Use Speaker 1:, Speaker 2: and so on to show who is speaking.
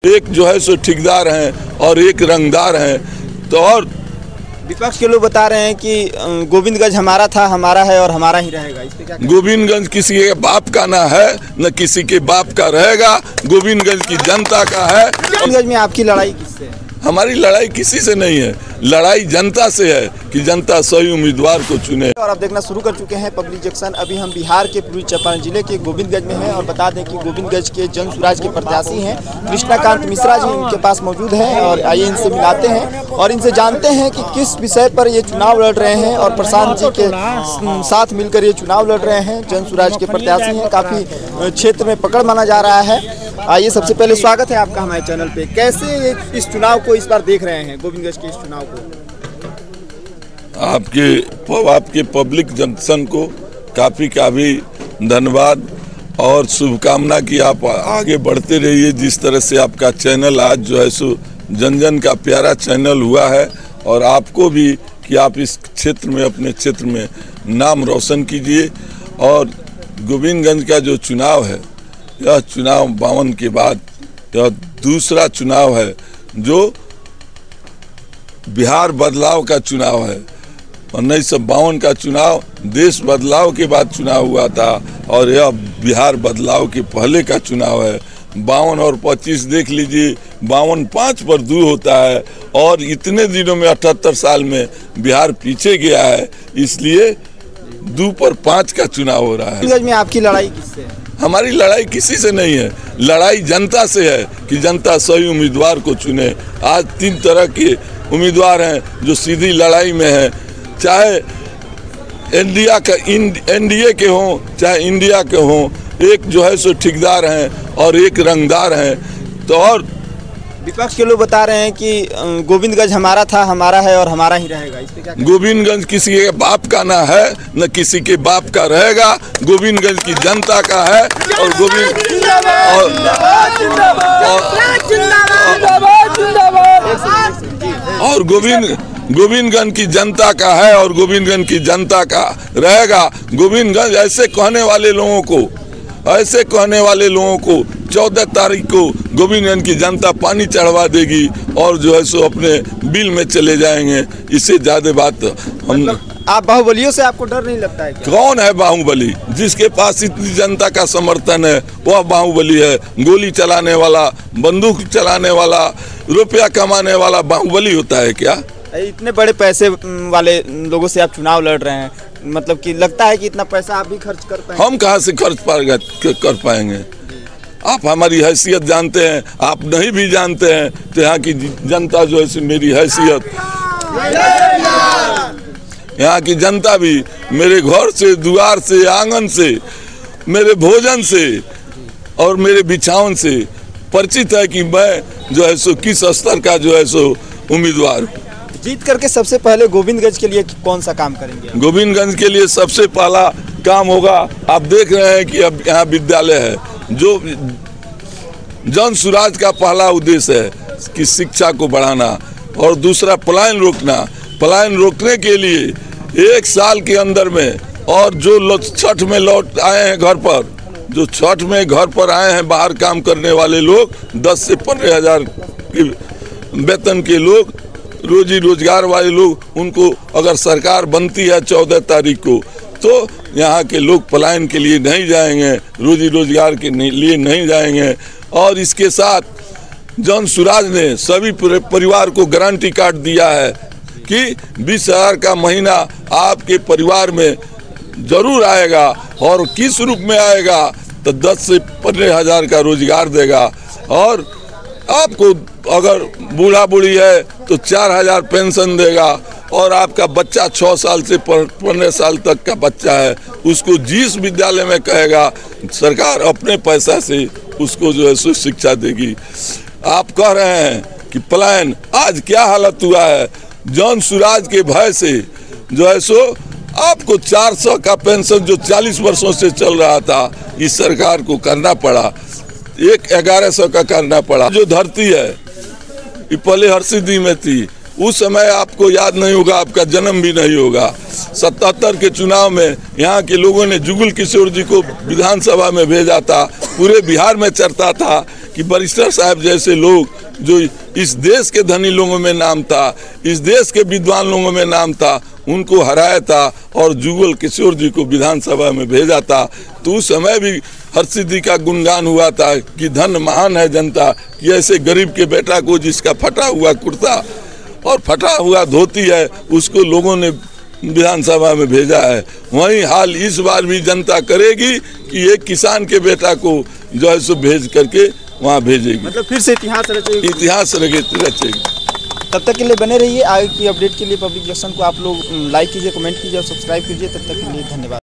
Speaker 1: एक जो है सो ठेकेदार हैं और एक रंगदार हैं। तो और
Speaker 2: विपक्ष के लोग बता रहे हैं कि गोविंदगंज हमारा था, हमारा है और हमारा ही रहेगा। इस पे क्या?
Speaker 1: गोविंदगंज किसी के बाप का ना है न किसी के बाप का रहेगा। गोविंदगंज की जनता का है।
Speaker 2: गोविंदगंज में आपकी लड़ाई किससे है?
Speaker 1: हमारी लड़ाई किसी से नहीं है, लड़ाई जनता से है कि जनता सही उम्मीदवार को चुने।
Speaker 2: और आप देखना शुरू कर चुके हैं पब्लिक जंक्शन। अभी हम बिहार के पूर्वी चंपारण जिले के गोविंदगंज में हैं और बता दें कि गोविंदगंज के जन स्वराज के प्रत्याशी हैं कृष्णाकांत मिश्रा जी उनके पास मौजूद हैं और आइए इनसे मिलाते हैं और इनसे जानते हैं कि किस विषय पर ये चुनाव लड़ रहे हैं। और प्रशांत जी के साथ मिलकर ये चुनाव लड़ रहे हैं। जन स्वराज के प्रत्याशी हैं, काफ़ी क्षेत्र में पकड़ माना जा रहा है। आइए, सबसे पहले स्वागत है आपका हमारे चैनल पे। कैसे इस चुनाव को इस बार देख रहे हैं, गोविंदगंज के इस चुनाव को?
Speaker 1: आपके पब्लिक जंक्शन को काफ़ी धन्यवाद और शुभकामना कि आप आगे बढ़ते रहिए। जिस तरह से आपका चैनल आज जो है सो जन जन का प्यारा चैनल हुआ है और आपको भी कि आप इस क्षेत्र में अपने क्षेत्र में नाम रोशन कीजिए। और गोविंदगंज का जो चुनाव है, यह चुनाव 52 के बाद यह दूसरा चुनाव है जो बिहार बदलाव का चुनाव है। 1952 का चुनाव देश बदलाव के बाद चुनाव हुआ था और यह बिहार बदलाव के पहले का चुनाव है। 52 और 25 देख लीजिए, 52 5 पर 2 होता है और इतने दिनों में 78 साल में बिहार पीछे गया है, इसलिए 2 पर 5 का चुनाव हो रहा है।
Speaker 2: गोविंदगंज में आपकी लड़ाई किससे है?
Speaker 1: हमारी लड़ाई किसी से नहीं है, लड़ाई जनता से है कि जनता सही उम्मीदवार को चुने। आज 3 तरह के उम्मीदवार हैं जो सीधी लड़ाई में हैं, चाहे एनडीए के हों चाहे इंडिया के हों। एक जो है सो ठेकेदार हैं और एक रंगदार हैं। तो और
Speaker 2: विपक्ष के लोग बता रहे हैं कि गोविंदगंज हमारा था, हमारा है और हमारा ही रहेगा। इस पे क्या?
Speaker 1: गोविंदगंज किसी के बाप का ना है न किसी के बाप का रहेगा। गोविंदगंज की जनता का है और गोविंदगंज की जनता का है और गोविंदगंज की जनता का रहेगा। गोविंदगंज ऐसे कहने वाले लोगों को 14 तारीख को गोविंदगंज की जनता पानी चढ़वा देगी और जो है सो अपने बिल में चले जाएंगे। इससे ज्यादा बात हम
Speaker 2: आप बाहुबलियों से आपको डर नहीं लगता है क्या?
Speaker 1: कौन है बाहुबली? जिसके पास इतनी जनता का समर्थन है वह बाहुबली है। गोली चलाने वाला, बंदूक चलाने वाला, रुपया कमाने वाला बाहुबली होता है क्या?
Speaker 2: इतने बड़े पैसे वाले लोगों से आप चुनाव लड़ रहे हैं, मतलब कि लगता है कि इतना पैसा आप भी खर्च कर पाएंगे?
Speaker 1: हम कहाँ से खर्च कर पाएंगे? आप हमारी हैसियत जानते हैं, आप नहीं भी जानते हैं तो यहाँ की जनता जो है मेरी हैसियत, यहाँ की जनता भी मेरे घर से, द्वार से, आंगन से, मेरे भोजन से और मेरे बिछावन से परिचित है कि मैं जो है सो किस स्तर का जो है सो उम्मीदवार हूँ।
Speaker 2: जीत करके सबसे पहले गोविंदगंज के लिए कौन सा काम करेंगे?
Speaker 1: गोविंदगंज के लिए सबसे पहला काम होगा, आप देख रहे हैं कि अब यहाँ विद्यालय है जो जन स्वराज का पहला उद्देश्य है कि शिक्षा को बढ़ाना और दूसरा पलायन रोकना। पलायन रोकने के लिए 1 साल के अंदर में और जो छठ में लौट आए हैं घर पर, जो छठ में घर पर आए हैं बाहर काम करने वाले लोग, 10 से 15 हज़ार वेतन के लोग, रोजी रोजगार वाले लोग, उनको अगर सरकार बनती है 14 तारीख को तो यहाँ के लोग पलायन के लिए नहीं जाएंगे, रोजी रोजगार के लिए नहीं जाएंगे। और इसके साथ जन स्वराज ने सभी परिवार को गारंटी कार्ड दिया है कि 20,000 का महीना आपके परिवार में जरूर आएगा और किस रूप में आएगा तो 10 से 15 हज़ार का रोजगार देगा। और आपको अगर बूढ़ा बूढ़ी है तो 4,000 पेंशन देगा और आपका बच्चा 6 साल से 15 साल तक का बच्चा है उसको जिस विद्यालय में कहेगा सरकार अपने पैसा से उसको जो है सो शिक्षा देगी। आप कह रहे हैं कि पलायन, आज क्या हालत हुआ है? जन स्वराज के भय से जो है सो आपको 400 का पेंशन जो 40 वर्षों से चल रहा था इस सरकार को करना पड़ा, 1100 का करना पड़ा। जो धरती है ये पहले हरसिद्धि में थी, उस समय आपको याद नहीं होगा, आपका जन्म भी नहीं होगा। 77 के चुनाव में यहाँ के लोगों ने जुगल किशोर जी को विधानसभा में भेजा था। पूरे बिहार में चर्चा था कि बैरिस्टर साहब जैसे लोग जो इस देश के धनी लोगों में नाम था, इस देश के विद्वान लोगों में नाम था, उनको हराया था और जुगल किशोर जी को विधानसभा में भेजा था। तो उस समय भी हर्षित जी का गुणगान हुआ था कि धन महान है जनता, कि ऐसे गरीब के बेटा को जिसका फटा हुआ कुर्ता और फटा हुआ धोती है उसको लोगों ने विधानसभा में भेजा है। वही हाल इस बार भी जनता करेगी कि एक किसान के बेटा को जो है सो भेज करके वहाँ भेजेगी,
Speaker 2: मतलब फिर से इतिहास रचेगी।
Speaker 1: इतिहास रचेगी।
Speaker 2: तब तक के लिए बने रहिए। आगे की अपडेट के लिए पब्लिक जंक्शन को आप लोग लाइक कीजिए, कमेंट कीजिए और सब्सक्राइब कीजिए। तब तक के लिए धन्यवाद।